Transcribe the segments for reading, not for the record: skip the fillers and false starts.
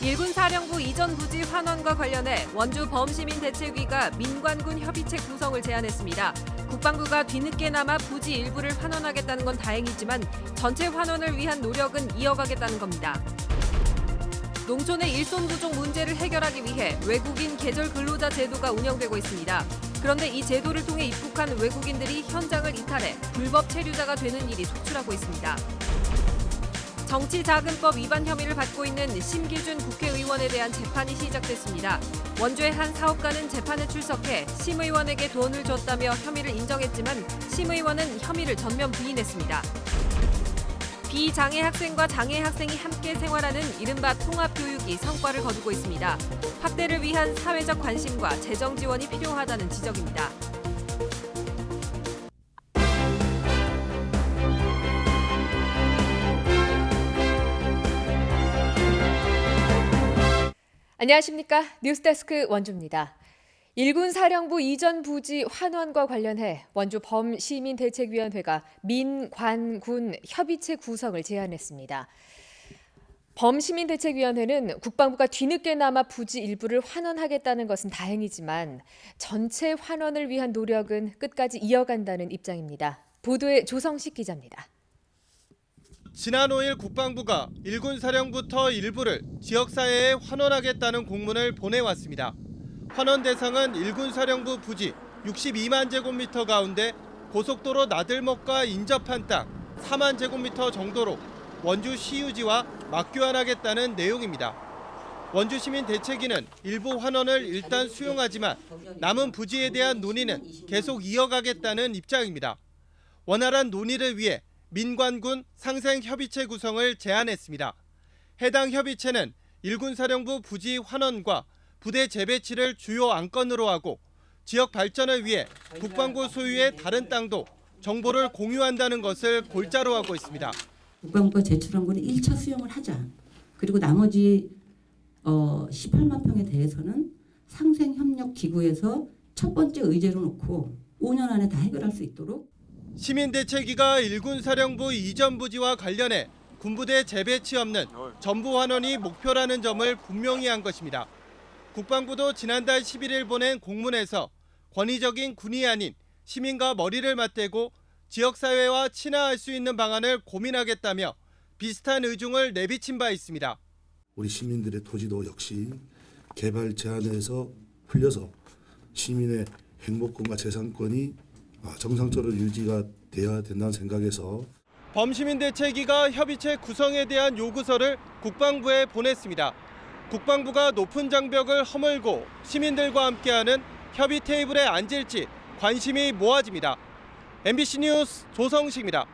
일군 사령부 이전 부지 환원과 관련해 원주 범시민대책위가 민관군 협의체 구성을 제안했습니다. 국방부가 뒤늦게나마 부지 일부를 환원하겠다는 건 다행이지만 전체 환원을 위한 노력은 이어가겠다는 겁니다. 농촌의 일손 부족 문제를 해결하기 위해 외국인 계절 근로자 제도가 운영되고 있습니다. 그런데 이 제도를 통해 입국한 외국인들이 현장을 이탈해 불법 체류자가 되는 일이 속출하고 있습니다. 정치자금법 위반 혐의를 받고 있는 심기준 국회의원에 대한 재판이 시작됐습니다. 원주의 한 사업가는 재판에 출석해 심 의원에게 돈을 줬다며 혐의를 인정했지만 심 의원은 혐의를 전면 부인했습니다. 비장애 학생과 장애 학생이 함께 생활하는 이른바 통합교육이 성과를 거두고 있습니다. 확대를 위한 사회적 관심과 재정 지원이 필요하다는 지적입니다. 안녕하십니까. 뉴스데스크 원주입니다. 일군 사령부 이전 부지 환원과 관련해 원주 범시민대책위원회가 민관군 협의체 구성을 제안했습니다. 범시민대책위원회는 국방부가 뒤늦게나마 부지 일부를 환원하겠다는 것은 다행이지만 전체 환원을 위한 노력은 끝까지 이어간다는 입장입니다. 보도에 조성식 기자입니다. 지난 5일 국방부가 일군 사령부터 일부를 지역사회에 환원하겠다는 공문을 보내왔습니다. 환원 대상은 일군 사령부 부지 62만 제곱미터 가운데 고속도로 나들목과 인접한 땅 4만 제곱미터 정도로 원주 시유지와 맞교환하겠다는 내용입니다. 원주시민대책위는 일부 환원을 일단 수용하지만 남은 부지에 대한 논의는 계속 이어가겠다는 입장입니다. 원활한 논의를 위해 민관군 상생협의체 구성을 제안했습니다. 해당 협의체는 일군 사령부 부지 환원과 부대 재배치를 주요 안건으로 하고 지역 발전을 위해 국방부 소유의 다른 땅도 정보를 공유한다는 것을 골자로 하고 있습니다. 국방부가 제출한 거는 1차 수용을 하자. 그리고 나머지 18만 평에 대해서는 상생협력기구에서 첫 번째 의제로 놓고 5년 안에 다 해결할 수 있도록 시민대책위가 일군 사령부 이전 부지와 관련해 군부대 재배치 없는 전부 환원이 목표라는 점을 분명히 한 것입니다. 국방부도 지난달 11일 보낸 공문에서 권위적인 군이 아닌 시민과 머리를 맞대고 지역사회와 친화할 수 있는 방안을 고민하겠다며 비슷한 의중을 내비친 바 있습니다. 우리 시민들의 토지도 역시 개발 제한에서 풀려서 시민의 행복권과 재산권이 정상적으로 유지가 되어야 된다는 생각에서 범시민대책위가 협의체 구성에 대한 요구서를 국방부에 보냈습니다. 국방부가 높은 장벽을 허물고 시민들과 함께하는 협의 테이블에 앉을지 관심이 모아집니다. MBC 뉴스 조성식입니다.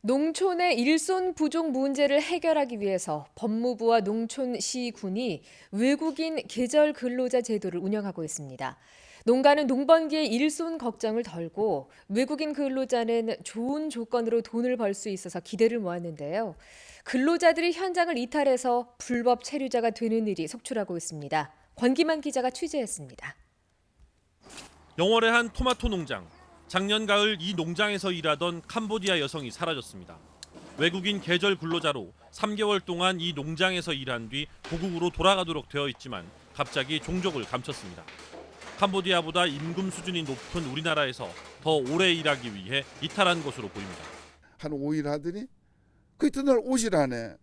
농촌의 일손 부족 문제를 해결하기 위해서 법무부와 농촌시군이 외국인 계절 근로자 제도를 운영하고 있습니다. 농가는 농번기에 일손 걱정을 덜고 외국인 근로자는 좋은 조건으로 돈을 벌 수 있어서 기대를 모았는데요. 근로자들이 현장을 이탈해서 불법 체류자가 되는 일이 속출하고 있습니다. 권기만 기자가 취재했습니다. 영월의 한 토마토 농장. 작년 가을 이 농장에서 일하던 캄보디아 여성이 사라졌습니다. 외국인 계절 근로자로 3개월 동안 이 농장에서 일한 뒤 고국으로 돌아가도록 되어 있지만 갑자기 종족을 감췄습니다. 캄보디아보다 임금 수준이 높은 우리나라에서 더 오래 일하기 위해 이탈한 것으로 보입니다. 한 5일 하더니 그 이튿날 오시라네.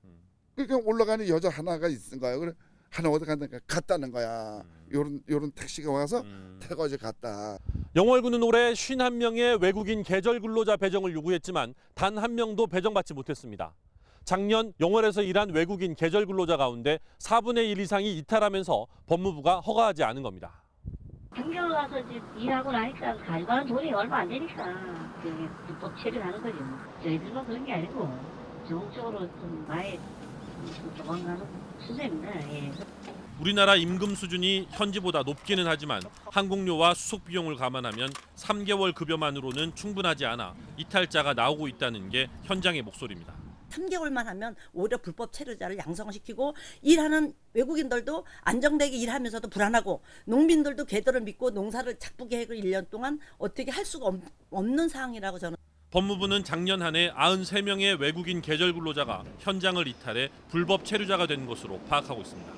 그러니까 올라가는 여자 하나가 있는 거야. 그래 하나 어디 간다니까 갔다는 거야. 요런 택시가 와서 태거지 갔다. 영월군은 올해 51명의 외국인 계절 근로자 배정을 요구했지만 단 한 명도 배정받지 못했습니다. 작년 영월에서 일한 외국인 계절 근로자 가운데 4분의 1 이상이 이탈하면서 법무부가 허가하지 않은 겁니다. 학교 가서 일하고 나니까 가져가는 돈이 얼마 안 되니까 불법 체류하는 거죠. 저희들만 그런 게 아니고 전국적으로 좀 많이 조망하는 추세입니다. 예. 우리나라 임금 수준이 현지보다 높기는 하지만 항공료와 수속 비용을 감안하면 3개월 급여만으로는 충분하지 않아 이탈자가 나오고 있다는 게 현장의 목소리입니다. 3개월만 하면 오히려 불법 체류자를 양성시키고 일하는 외국인들도 안정되게 일하면서도 불안하고 농민들도 궤도를 믿고 농사를 작쁘게 해고 1년 동안 어떻게 할 수가 없는 상황이라고 저는. 법무부는 작년 한 해 93명의 외국인 계절 근로자가 현장을 이탈해 불법 체류자가 된 것으로 파악하고 있습니다.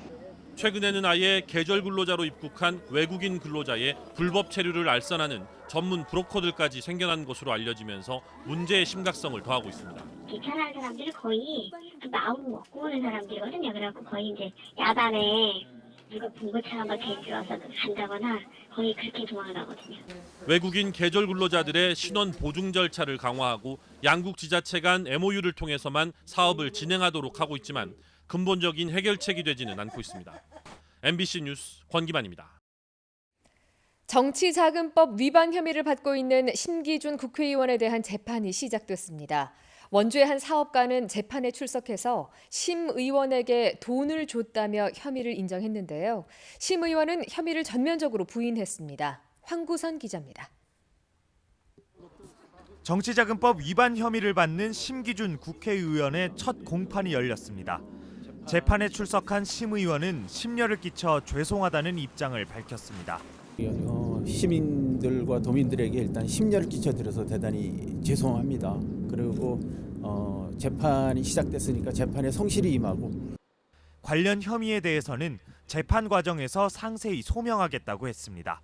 최근에는 아예 계절 근로자로 입국한 외국인 근로자의 불법 체류를 알선하는 전문 브로커들까지 생겨난 것으로 알려지면서 문제의 심각성을 더하고 있습니다. 귀찮아하는 사람들이 거의 마음 먹고 오는 사람들이거든요. 그래갖고 거의 이제 야단에 누가 분고차가 막 데려와서 간다거나 거의 그렇게 도망을 하거든요. 외국인 계절 근로자들의 신원 보증 절차를 강화하고 양국 지자체 간 MOU를 통해서만 사업을 진행하도록 하고 있지만 근본적인 해결책이 되지는 않고 있습니다. MBC 뉴스 권기만입니다. 정치자금법 위반 혐의를 받고 있는 심기준 국회의원에 대한 재판이 시작됐습니다. 원주의 한 사업가는 재판에 출석해서 심 의원에게 돈을 줬다며 혐의를 인정했는데요. 심 의원은 혐의를 전면적으로 부인했습니다. 황구선 기자입니다. 정치자금법 위반 혐의를 받는 심기준 국회의원의 첫 공판이 열렸습니다. 재판에 출석한 심 의원은 심려를 끼쳐 죄송하다는 입장을 밝혔습니다. 시민들과 도민들에게 일단 심려를 끼쳐드려서 대단히 죄송합니다. 그리고 재판이 시작됐으니까 재판에 성실히 임하고 관련 혐의에 대해서는 재판 과정에서 상세히 소명하겠다고 했습니다.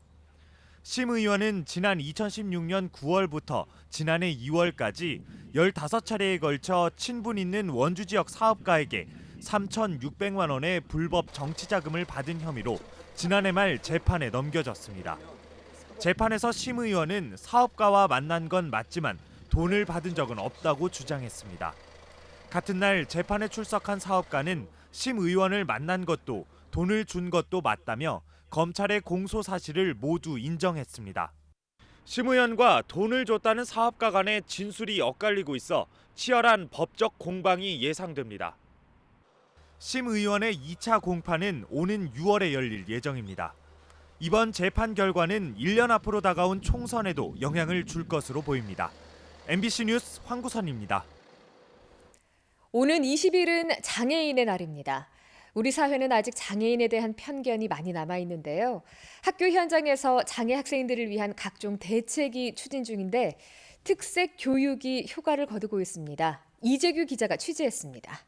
심 의원은 지난 2016년 9월부터 지난해 2월까지 15차례에 걸쳐 친분 있는 원주 지역 사업가에게 3,600만 원의 불법 정치자금을 받은 혐의로 지난해 말 재판에 넘겨졌습니다. 재판에서 심 의원은 사업가와 만난 건 맞지만 돈을 받은 적은 없다고 주장했습니다. 같은 날 재판에 출석한 사업가는 심 의원을 만난 것도 돈을 준 것도 맞다며 검찰의 공소 사실을 모두 인정했습니다. 심 의원과 돈을 줬다는 사업가 간의 진술이 엇갈리고 있어 치열한 법적 공방이 예상됩니다. 심 의원의 2차 공판은 오는 6월에 열릴 예정입니다. 이번 재판 결과는 1년 앞으로 다가온 총선에도 영향을 줄 것으로 보입니다. MBC 뉴스 황구선입니다. 오는 20일은 장애인의 날입니다. 우리 사회는 아직 장애인에 대한 편견이 많이 남아있는데요. 학교 현장에서 장애 학생들을 위한 각종 대책이 추진 중인데 특색 교육이 효과를 거두고 있습니다. 이재규 기자가 취재했습니다.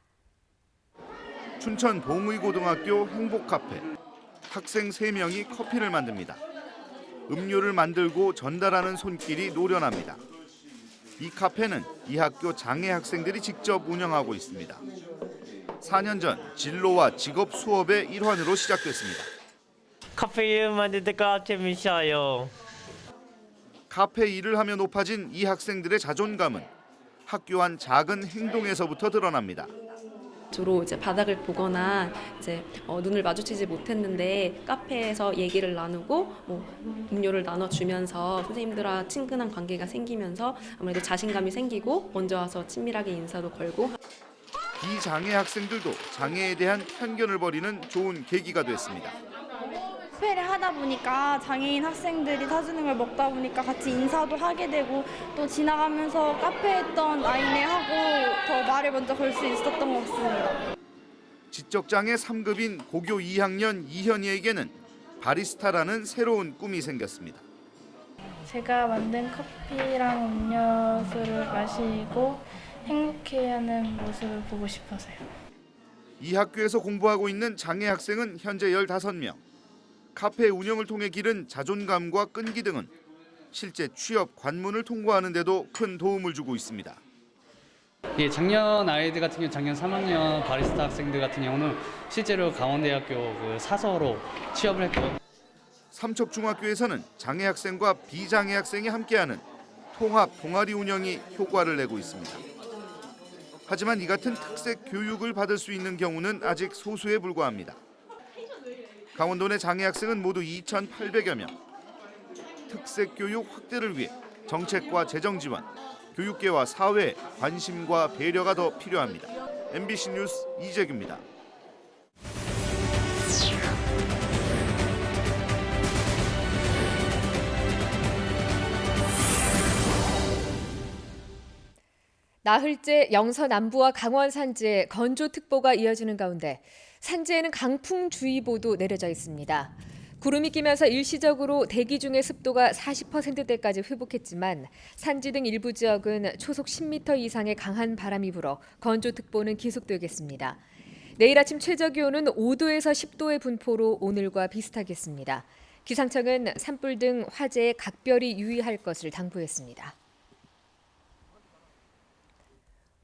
춘천 봉의고등학교 행복카페. 학생 3명이 커피를 만듭니다. 음료를 만들고 전달하는 손길이 노련합니다. 이 카페는 이 학교 장애 학생들이 직접 운영하고 있습니다. 4년 전 진로와 직업 수업의 일환으로 시작됐습니다. 카페 만들 때가 재밌어요. 카페 일을 하며 높아진 이 학생들의 자존감은 학교 안 작은 행동에서부터 드러납니다. 주로 이제 바닥을 보거나 이제 눈을 마주치지 못했는데 카페에서 얘기를 나누고 음료를 나눠주면서 선생님들과 친근한 관계가 생기면서 아무래도 자신감이 생기고 먼저 와서 친밀하게 인사도 걸고. 비장애 학생들도 장애에 대한 편견을 버리는 좋은 계기가 됐습니다. 카페를 하다 보니까 장애인 학생들이 사주는 걸 먹다 보니까 같이 인사도 하게 되고 또 지나가면서 카페에 있던 아이네하고 더 말을 먼저 걸 수 있었던 것 같습니다. 지적장애 3급인 고교 2학년 이현이에게는 바리스타라는 새로운 꿈이 생겼습니다. 제가 만든 커피랑 음료수를 마시고 행복해하는 모습을 보고 싶어서요. 이 학교에서 공부하고 있는 장애 학생은 현재 15명. 카페 운영을 통해 기른 자존감과 끈기 등은 실제 취업 관문을 통과하는 데도 큰 도움을 주고 있습니다. 예, 작년 아이들 같은 경우 작년 3학년 바리스타 학생들 같은 경우는 실제로 강원대학교 사서로 취업을 했고 삼척중학교에서는 장애 학생과 비장애 학생이 함께하는 통합 동아리 운영이 효과를 내고 있습니다. 하지만 이 같은 특색 교육을 받을 수 있는 경우는 아직 소수에 불과합니다. 강원도 내 장애 학생은 모두 2,800여 명. 특색 교육 확대를 위해 정책과 재정 지원, 교육계와 사회의 관심과 배려가 더 필요합니다. MBC 뉴스 이재규입니다. 나흘째 영서 남부와 강원 산지에 건조특보가 이어지는 가운데 산지에는 강풍주의보도 내려져 있습니다. 구름이 끼면서 일시적으로 대기 중의 습도가 40%대까지 회복했지만 산지 등 일부 지역은 초속 10m 이상의 강한 바람이 불어 건조특보는 계속되겠습니다. 내일 아침 최저기온은 5도에서 10도의 분포로 오늘과 비슷하겠습니다. 기상청은 산불 등 화재에 각별히 유의할 것을 당부했습니다.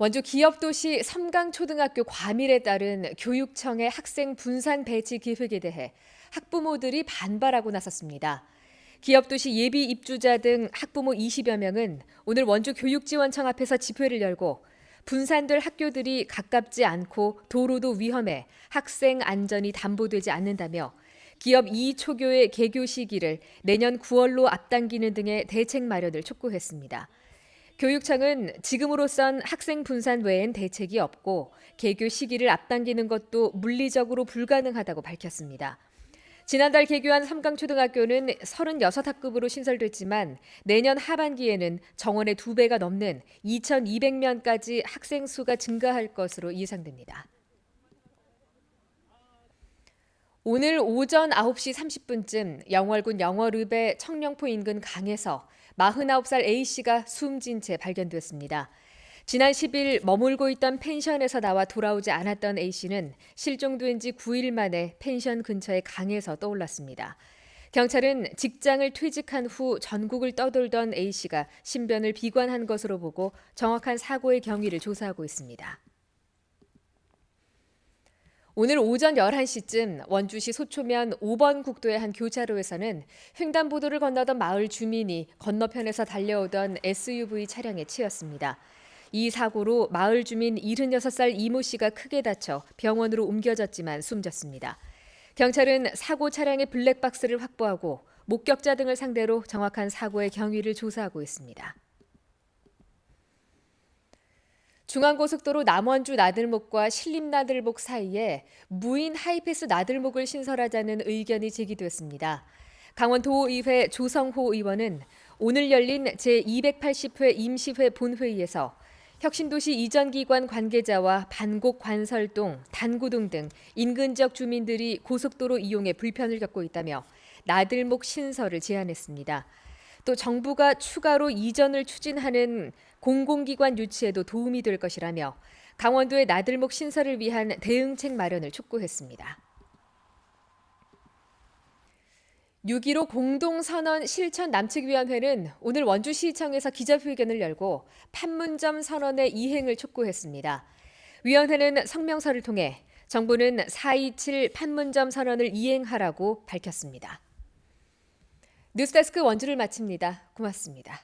원주 기업도시 섬강초등학교 과밀에 따른 교육청의 학생 분산 배치 계획에 대해 학부모들이 반발하고 나섰습니다. 기업도시 예비 입주자 등 학부모 20여 명은 오늘 원주 교육지원청 앞에서 집회를 열고 분산될 학교들이 가깝지 않고 도로도 위험해 학생 안전이 담보되지 않는다며 기업 2초교의 개교 시기를 내년 9월로 앞당기는 등의 대책 마련을 촉구했습니다. 교육청은 지금으로선 학생 분산 외엔 대책이 없고 개교 시기를 앞당기는 것도 물리적으로 불가능하다고 밝혔습니다. 지난달 개교한 섬강초등학교는 36학급으로 신설됐지만 내년 하반기에는 정원의 2배가 넘는 2,200명까지 학생 수가 증가할 것으로 예상됩니다. 오늘 오전 9시 30분쯤 영월군 영월읍의 청령포 인근 강에서 49살 A씨가 숨진 채 발견됐습니다. 지난 10일 머물고 있던 펜션에서 나와 돌아오지 않았던 A씨는 실종된 지 9일 만에 펜션 근처의 강에서 떠올랐습니다. 경찰은 직장을 퇴직한 후 전국을 떠돌던 A씨가 신변을 비관한 것으로 보고 정확한 사고의 경위를 조사하고 있습니다. 오늘 오전 11시쯤 원주시 소초면 5번 국도의 한 교차로에서는 횡단보도를 건너던 마을 주민이 건너편에서 달려오던 SUV 차량에 치였습니다. 이 사고로 마을 주민 76살 이모 씨가 크게 다쳐 병원으로 옮겨졌지만 숨졌습니다. 경찰은 사고 차량의 블랙박스를 확보하고 목격자 등을 상대로 정확한 사고의 경위를 조사하고 있습니다. 중앙고속도로 남원주 나들목과 신림나들목 사이에 무인 하이패스 나들목을 신설하자는 의견이 제기됐습니다. 강원도의회 조성호 의원은 오늘 열린 제280회 임시회 본회의에서 혁신도시 이전기관 관계자와 반곡 관설동, 단구동 등 인근 지역 주민들이 고속도로 이용에 불편을 겪고 있다며 나들목 신설을 제안했습니다. 또 정부가 추가로 이전을 추진하는 공공기관 유치에도 도움이 될 것이라며 강원도의 나들목 신설을 위한 대응책 마련을 촉구했습니다. 6.15 공동선언 실천 남측위원회는 오늘 원주시청에서 기자회견을 열고 판문점 선언의 이행을 촉구했습니다. 위원회는 성명서를 통해 정부는 4.27 판문점 선언을 이행하라고 밝혔습니다. 뉴스데스크 원주를 마칩니다. 고맙습니다.